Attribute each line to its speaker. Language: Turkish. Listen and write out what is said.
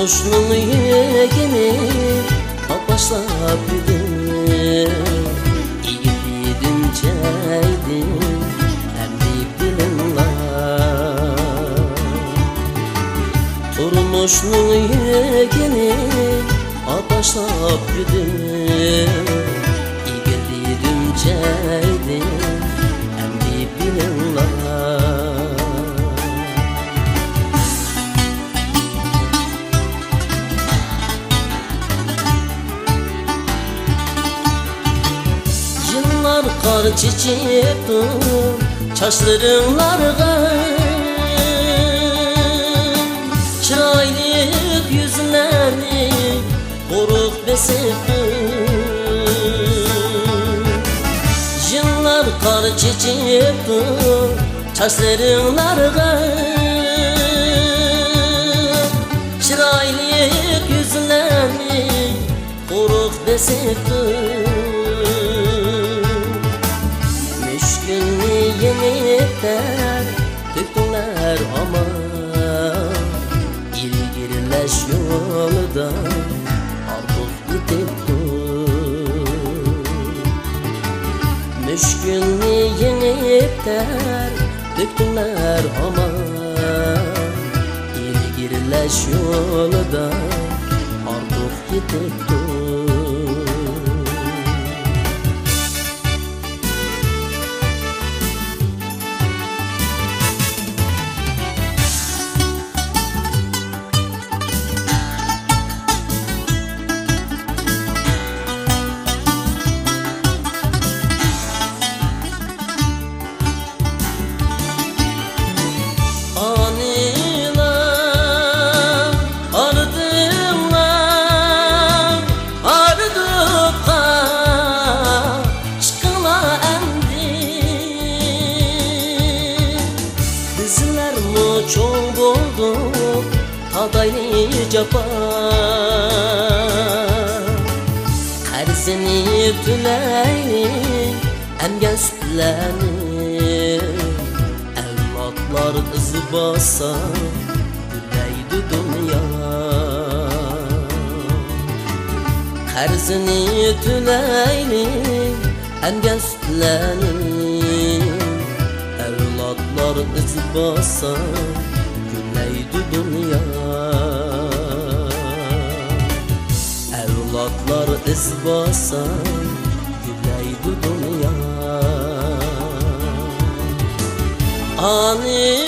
Speaker 1: Turmuşnun yegini başlap gidim. İgiddim çaydim emdi bilinlar. Turmuşnun yegini başlap gidim. İgiddim çaydim emdi bilinlar. Kar çiçekti çaşlarınlarga, çıraylık yüzlerini koruk besipti. Yıllar kar çiçekti çaşlarınlarga, çıraylık yüzlerini koruk besipti. Yeniden döktüler ama ilgirleş yolda artık gidipti. Müşkülni yeniden döktüler ama ilgirleş yolda artık gidipti. Çok oldu tadaylı capa, karzini tüleyli emgen sütlerini. Evlatlar ızı basa güleydi dünya, karzini tüleyli emgen sütlerini. Evlatlar iz basa güleydi dünya, evlatlar iz basa güleydi dünya. Ani